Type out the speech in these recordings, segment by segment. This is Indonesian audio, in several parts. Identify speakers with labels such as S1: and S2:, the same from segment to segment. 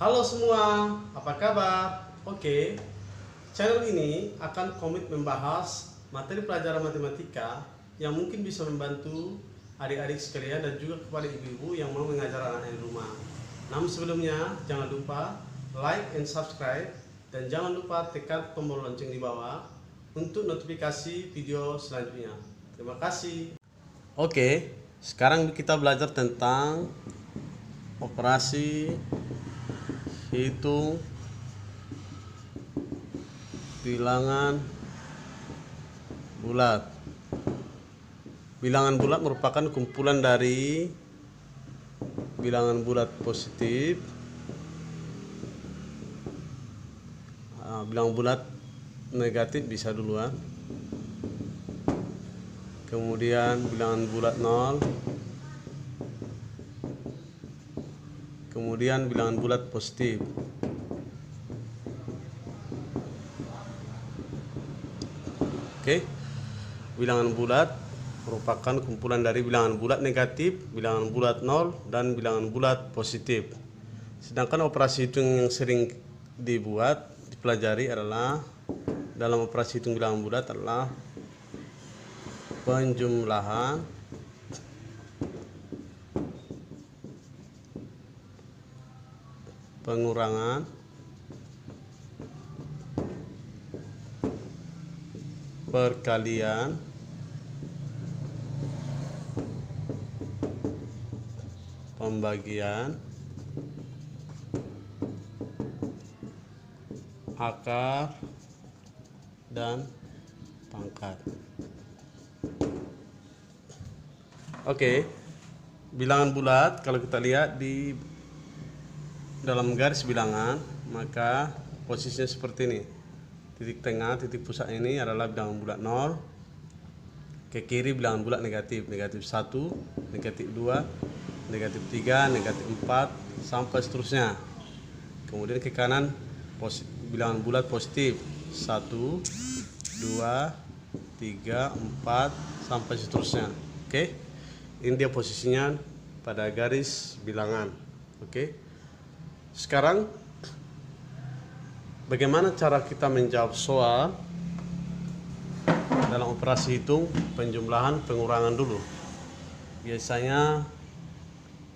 S1: Halo semua, apa kabar? Oke, channel ini akan komit membahas materi pelajaran matematika yang mungkin bisa membantu adik-adik sekalian dan juga kepada ibu-ibu yang mau mengajar anak di rumah. Namun sebelumnya, jangan lupa like and subscribe dan jangan lupa tekan tombol lonceng di bawah untuk notifikasi video selanjutnya. Terima kasih. Oke, sekarang kita belajar tentang operasi hitung bilangan bulat. Bilangan bulat merupakan kumpulan dari bilangan bulat positif, bilangan bulat negatif bisa duluan, kemudian bilangan bulat 0, kemudian bilangan bulat positif. Oke, bilangan bulat merupakan kumpulan dari bilangan bulat negatif, bilangan bulat 0, dan bilangan bulat positif. Sedangkan operasi hitung yang sering dipelajari adalah dalam operasi hitung bilangan bulat adalah penjumlahan, pengurangan, perkalian, pembagian, akar, dan pangkat. Oke, bilangan bulat kalau kita lihat di dalam garis bilangan, maka posisinya seperti ini. Titik tengah, titik pusat ini adalah bilangan bulat 0. Ke kiri bilangan bulat negatif, negatif 1, negatif 2, negatif 3, negatif 4, sampai seterusnya. Kemudian ke kanan bilangan bulat positif 1, 2, 3, 4, sampai seterusnya. Oke, ini dia posisinya pada garis bilangan. Oke, sekarang bagaimana cara kita menjawab soal dalam operasi hitung penjumlahan pengurangan dulu. Biasanya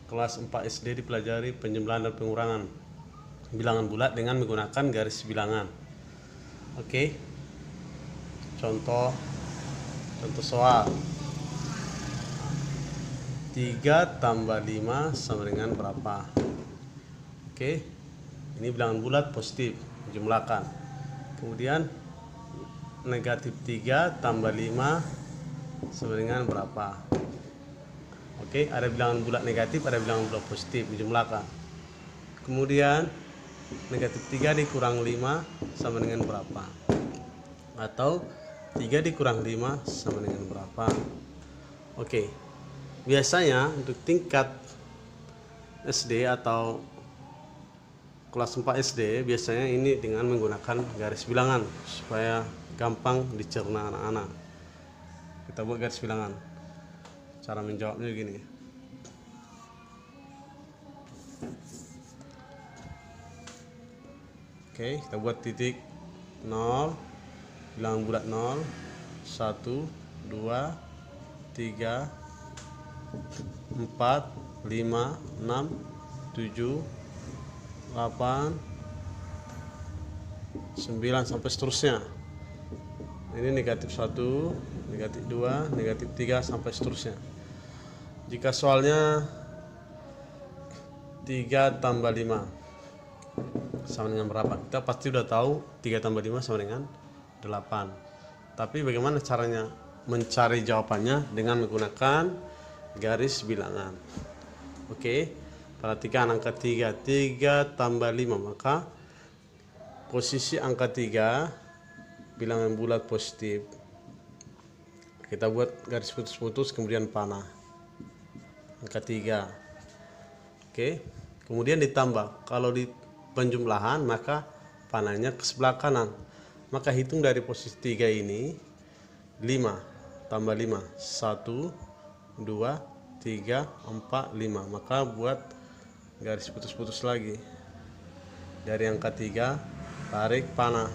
S1: kelas 4 SD dipelajari penjumlahan dan pengurangan bilangan bulat dengan menggunakan garis bilangan. Oke, contoh soal 3 tambah 5 sama dengan berapa? Oke, ini bilangan bulat positif, jumlahkan. Kemudian negatif 3 tambah 5 sama dengan berapa? Oke, ada bilangan bulat negatif, ada bilangan bulat positif, dijumlahkan. Kemudian negatif 3 dikurang 5 sama dengan berapa? Atau 3 dikurang 5 sama dengan berapa? Oke, biasanya untuk tingkat SD atau kelas 4 SD biasanya ini dengan menggunakan garis bilangan supaya gampang dicerna anak-anak. Kita buat garis bilangan. Cara menjawabnya gini. Oke, kita buat titik 0, bilangan bulat 0, 1, 2, 3, 4, 5, 6, 7, 8, 9 sampai seterusnya. Ini negatif 1, negatif 2, negatif 3 sampai seterusnya. Jika soalnya 3 tambah 5 sama dengan berapa? Kita pasti udah tahu 3 tambah 5 sama dengan 8. Tapi bagaimana caranya mencari jawabannya? Dengan menggunakan garis bilangan. Oke, perhatikan angka 3. 3 tambah 5, maka posisi angka 3 bilangan bulat positif. Kita buat garis putus-putus kemudian panah. Angka 3. Oke, kemudian ditambah. Kalau di penjumlahan maka panahnya ke sebelah kanan. Maka hitung dari posisi 3 ini 5 tambah 5 1, 2, 3, 4, 5. Maka buat garis putus-putus lagi. dari angka 3 tarik panah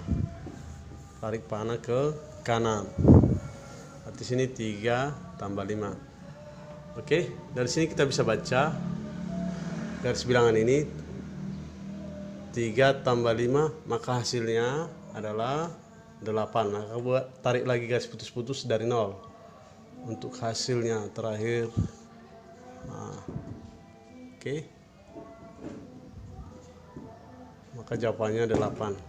S1: ke kanan. Di sini 3 tambah 5. Oke, dari sini kita bisa baca garis bilangan ini 3 tambah 5, maka hasilnya adalah 8. Maka tarik lagi garis putus-putus dari 0 untuk hasilnya terakhir. Oke, maka jawabannya 8.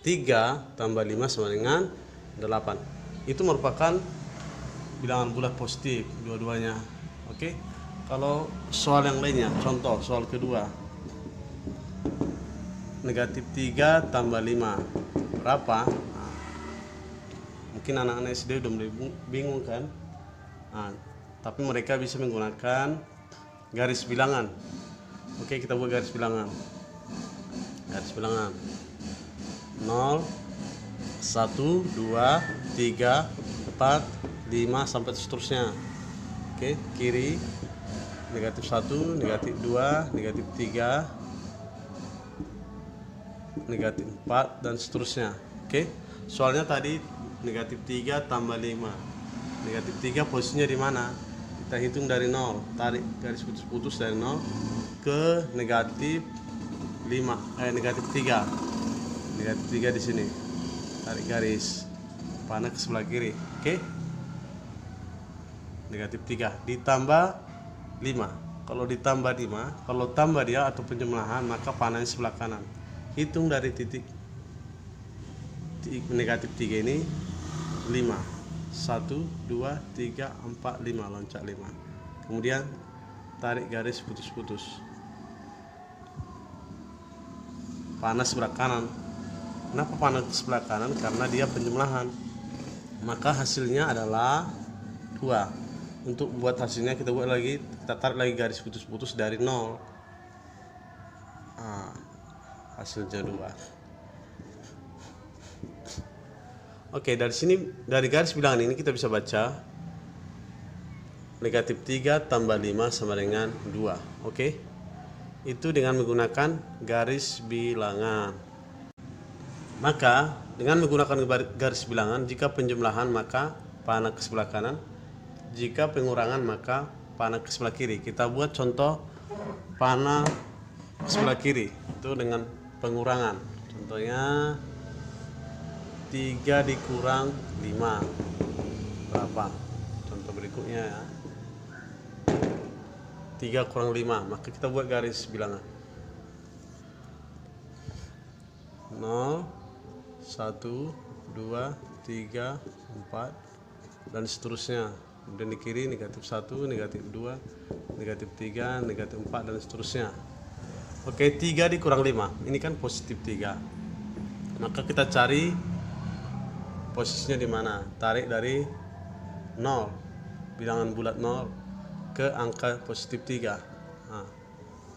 S1: 3 tambah 5 sama dengan 8. Itu merupakan bilangan bulat positif dua-duanya. Oke, kalau soal yang lainnya, contoh soal kedua, negatif 3 tambah 5 berapa? Mungkin anak-anak SD udah mulai bingung kan? Tapi mereka bisa menggunakan garis bilangan. Oke, kita buat garis bilangan. Garis bilangan 0, 1, 2, 3, 4, 5 sampai seterusnya. Oke, kiri negatif 1, negatif 2, negatif 3, negatif 4 dan seterusnya. Oke, soalnya tadi negatif 3 tambah 5. Negatif 3 posisinya di mana? Kita hitung dari 0, tarik garis putus-putus dari 0 ke negatif 5, negatif 3. Negatif 3 di sini. Tarik garis panah ke sebelah kiri. Oke, negatif 3 ditambah 5. Kalau ditambah 5, kalau tambah dia atau penjumlahan, maka panahnya sebelah kanan. Hitung dari titik negatif 3 ini 5. 1, 2, 3, 4, 5, loncat 5. Kemudian tarik garis putus-putus. Panah sebelah kanan. Kenapa panah sebelah kanan? Karena dia penjumlahan. Maka hasilnya adalah 2. Untuk buat hasilnya kita buat lagi, kita tarik lagi garis putus-putus dari 0. Hasilnya 2. Oke, dari sini, dari garis bilangan ini kita bisa baca negatif 3 tambah 5 sama dengan 2. Oke, itu dengan menggunakan garis bilangan. Maka dengan menggunakan garis bilangan, jika penjumlahan maka panah ke sebelah kanan, jika pengurangan maka panah ke sebelah kiri. Kita buat contoh panah ke sebelah kiri itu dengan pengurangan. Contohnya 3 dikurang 5 berapa? Contoh berikutnya ya, 3 kurang 5, maka kita buat garis bilangan 0, 1, 2, 3, 4 dan seterusnya. Kemudian di kiri negatif 1, negatif 2, negatif 3, negatif 4 dan seterusnya. Oke, 3 dikurang 5, ini kan positif 3. Maka kita cari posisinya di mana? Tarik dari 0, bilangan bulat 0 ke angka positif 3.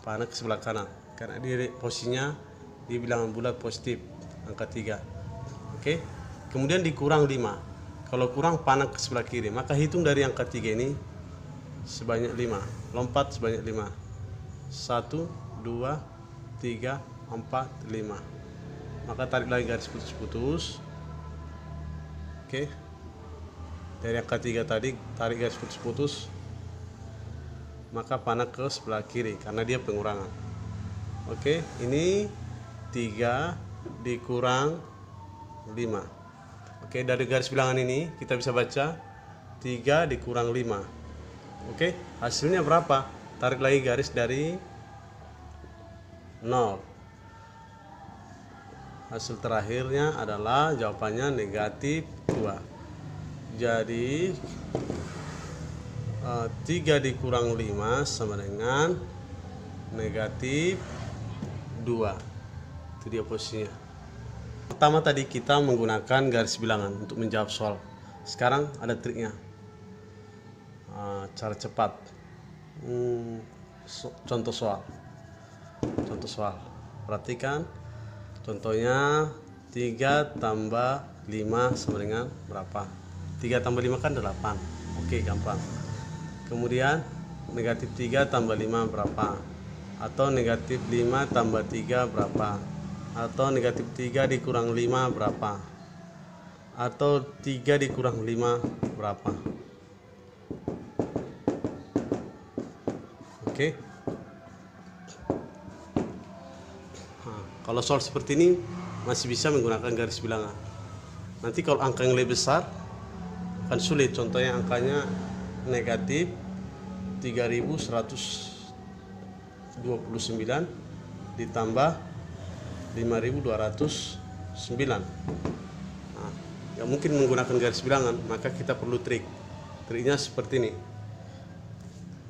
S1: Panah ke sebelah kanan karena dia posisinya di bilangan bulat positif angka 3. Oke, kemudian dikurang 5. Kalau kurang panah ke sebelah kiri, maka hitung dari angka 3 ini sebanyak 5. Lompat sebanyak 5. 1, 2, 3, 4, 5. Maka tarik lagi garis putus-putus. Oke, dari angka 3 tadi tarik garis putus-putus, maka panah ke sebelah kiri karena dia pengurangan. Oke, ini 3 dikurang 5. Oke, dari garis bilangan ini kita bisa baca 3 dikurang 5. Oke, hasilnya berapa? Tarik lagi garis dari 0. Hasil terakhirnya adalah jawabannya negatif 2. Jadi 3 dikurang 5 sama dengan negatif 2. Itu dia posisinya. Pertama tadi kita menggunakan garis bilangan untuk menjawab soal. Sekarang ada triknya. Cara cepat. Contoh soal. Perhatikan. Contohnya 3 tambah 5 sama dengan berapa? 3 tambah 5 kan 8. Oke, gampang. Kemudian negatif 3 tambah 5 berapa? Atau negatif 5 tambah 3 berapa? Atau negatif 3 dikurang 5 berapa? Atau 3 dikurang 5 berapa? Oke. Nah, kalau soal seperti ini masih bisa menggunakan garis bilangan. Nanti kalau angka yang lebih besar akan sulit. Contohnya angkanya negatif 3129 ditambah 5209. Nah, yang mungkin menggunakan garis bilangan, maka kita perlu trik. Triknya seperti ini.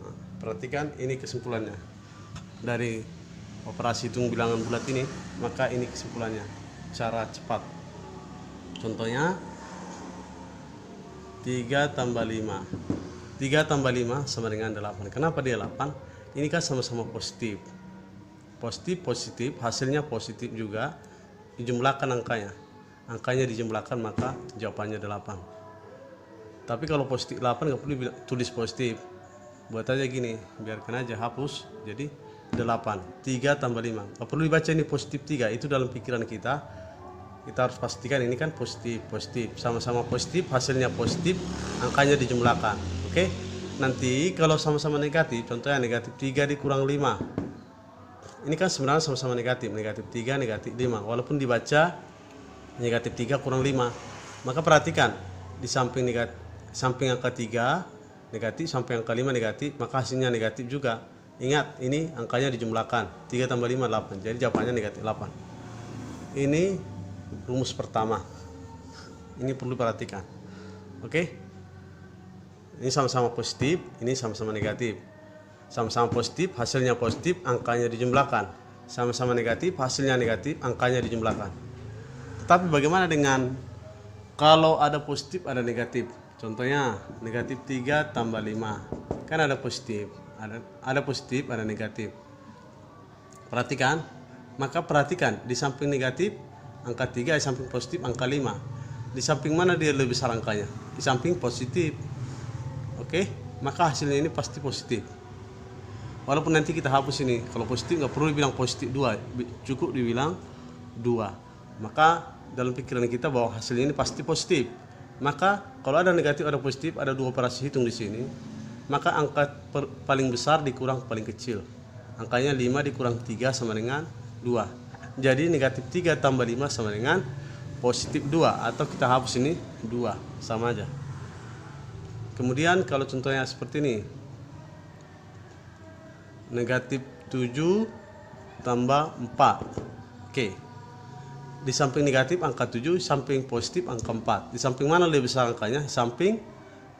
S1: Nah, perhatikan ini kesimpulannya. Dari operasi hitung bilangan bulat ini, maka ini kesimpulannya cara cepat. Contohnya 3 tambah 5. 3 tambah 5 sama dengan 8. Kenapa dia 8? Ini kan sama-sama positif. Positif, hasilnya positif juga. Dijumlahkan angkanya. Angkanya dijumlahkan maka jawabannya 8. Tapi kalau positif 8 nggak perlu tulis positif. Buat aja gini, biarkan aja hapus. Jadi 8. 3 tambah 5. Nggak perlu dibaca ini positif 3. Itu dalam pikiran kita. Kita harus pastikan ini kan positif, sama-sama positif, hasilnya positif, angkanya dijumlahkan. Oke. Nanti kalau sama-sama negatif, contohnya negatif 3 dikurang 5. Ini kan sebenarnya sama-sama negatif 3, negatif 5. Walaupun dibaca negatif 3 kurang 5. Maka perhatikan di samping angka 3 negatif, samping angka 5 negatif, maka hasilnya negatif juga. Ingat, ini angkanya dijumlahkan. 3 tambah 5 8. Jadi jawabannya negatif 8. Ini rumus pertama. Ini perlu perhatikan. Oke. Ini sama-sama positif, ini sama-sama negatif. Sama-sama positif, hasilnya positif, angkanya dijumlahkan. Sama-sama negatif, hasilnya negatif, angkanya dijumlahkan. Tetapi bagaimana dengan kalau ada positif, ada negatif? Contohnya negatif 3 tambah 5. Kan ada positif, ada positif, ada negatif. Perhatikan. Maka perhatikan di samping negatif angka 3, di samping positif angka 5. Di samping mana dia lebih besar angkanya? Di samping positif. Oke, maka hasilnya ini pasti positif. Walaupun nanti kita hapus ini. Kalau positif nggak perlu dibilang positif 2, cukup dibilang 2. Maka dalam pikiran kita bahwa hasilnya ini pasti positif. Maka kalau ada negatif, ada positif, ada dua operasi hitung di sini. Maka angka paling besar dikurang paling kecil. Angkanya 5 dikurang 3 sama dengan 2. Jadi negatif 3 tambah 5 sama dengan positif 2. Atau kita hapus ini 2. Sama aja. Kemudian kalau contohnya seperti ini. Negatif 7 tambah 4. Oke. Di samping negatif angka 7, di samping positif angka 4. Di samping mana lebih besar angkanya? Di samping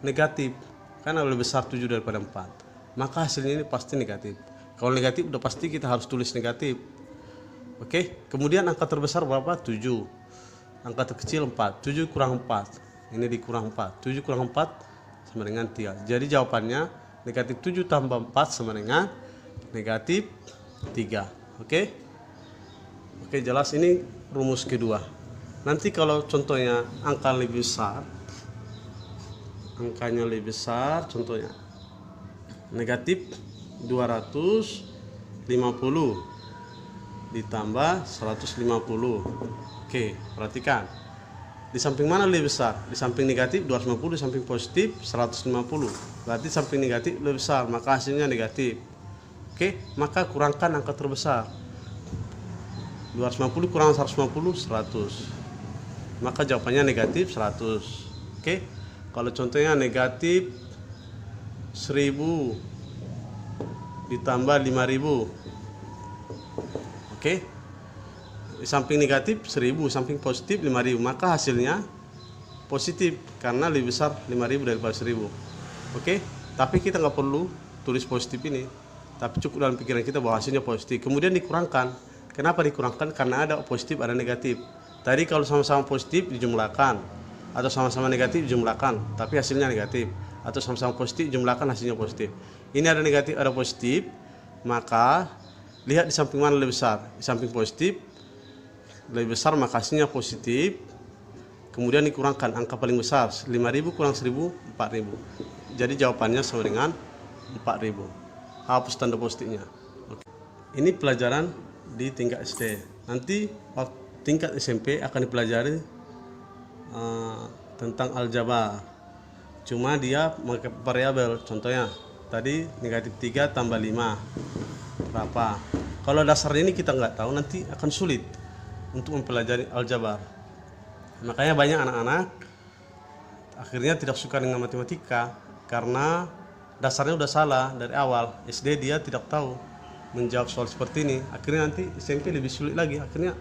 S1: negatif. Karena lebih besar 7 daripada 4. Maka hasilnya ini pasti negatif. Kalau negatif udah pasti kita harus tulis negatif. Oke, kemudian angka terbesar berapa? 7. Angka terkecil 4. 7 kurang 4. Ini dikurang 4. 7 kurang 4 sama dengan 3. Jadi jawabannya negatif 7 tambah 4 sama dengan negatif 3. Oke? Oke, jelas ini rumus kedua. Nanti kalau contohnya angka lebih besar, angkanya lebih besar, contohnya negatif 250 ditambah 150. Oke, perhatikan. Di samping mana lebih besar? Di samping negatif 250, di samping positif 150. Berarti samping negatif lebih besar, maka hasilnya negatif. Oke, maka kurangkan angka terbesar. 250 kurang 150, 100. Maka jawabannya negatif 100. Oke. Kalau contohnya negatif 1000 ditambah 5000. Oke. Di samping negatif 1000, samping positif 5000, maka hasilnya positif karena lebih besar 5000 daripada 1000. Oke. Tapi kita nggak perlu tulis positif ini, tapi cukup dalam pikiran kita bahwa hasilnya positif. Kemudian dikurangkan. Kenapa dikurangkan? Karena ada positif, ada negatif. Tadi kalau sama-sama positif dijumlahkan, atau sama-sama negatif dijumlahkan, tapi hasilnya negatif. Atau sama-sama positif dijumlahkan, hasilnya positif. Ini ada negatif, ada positif, maka lihat di samping mana lebih besar. Di samping positif lebih besar, maka hasilnya positif. Kemudian dikurangkan angka paling besar, 5000 kurang 1000, 4000. Jadi jawabannya sama dengan 4000. Hapus tanda positifnya. Oke. Ini pelajaran di tingkat SD. Nanti tingkat SMP akan dipelajari tentang aljabar. Cuma dia pakai variabel. Contohnya tadi negatif 3 tambah 5 berapa. Kalau dasarnya ini kita nggak tahu, nanti akan sulit untuk mempelajari aljabar. Makanya banyak anak-anak akhirnya tidak suka dengan matematika karena dasarnya udah salah dari awal. SD dia tidak tahu menjawab soal seperti ini. Akhirnya nanti SMP lebih sulit lagi. Akhirnya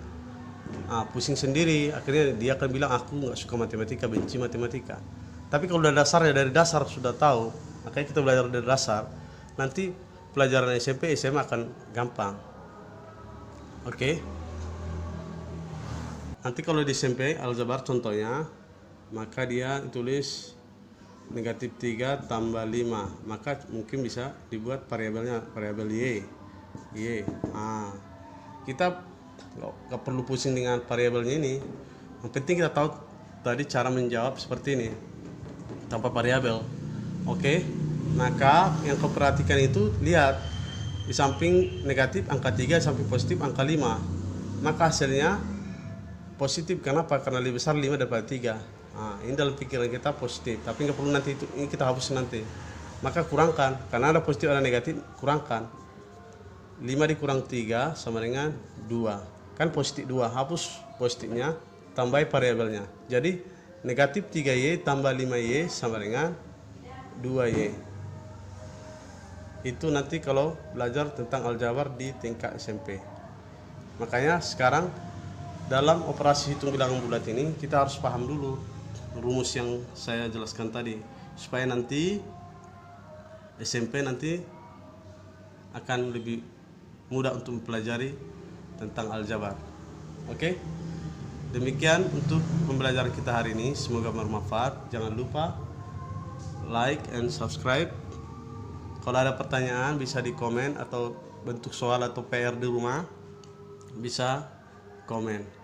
S1: pusing sendiri. Akhirnya dia akan bilang aku nggak suka matematika, benci matematika. Tapi kalau udah dasarnya dari dasar sudah tahu, makanya kita belajar dari dasar. Nanti pelajaran SMP, SMA akan gampang. Oke. Nanti kalau di SMP aljabar contohnya, maka dia tulis negatif 3 tambah 5, maka mungkin bisa dibuat variabelnya variabel y. Kita nggak perlu pusing dengan variabelnya ini. Yang penting kita tahu tadi cara menjawab seperti ini tanpa variabel. Oke. Maka yang kau perhatikan itu, lihat di samping negatif angka 3, samping positif angka 5. Maka hasilnya positif. Kenapa? Karena lebih besar 5 daripada 3. Ini dalam pikiran kita positif, tapi nggak perlu nanti itu, ini kita hapus nanti. Maka kurangkan, karena ada positif ada negatif, kurangkan. 5 dikurang 3 sama dengan 2. Kan positif 2, hapus positifnya, tambahi variabelnya. Jadi negatif 3y tambah 5y sama dengan 2y. Itu nanti kalau belajar tentang aljabar di tingkat SMP. Makanya sekarang dalam operasi hitung bilangan bulat ini kita harus paham dulu rumus yang saya jelaskan tadi, supaya nanti SMP nanti akan lebih mudah untuk mempelajari tentang aljabar. Oke? Demikian untuk pembelajaran kita hari ini, semoga bermanfaat. Jangan lupa like and subscribe. Kalau ada pertanyaan bisa di komen, atau bentuk soal atau PR di rumah bisa komen.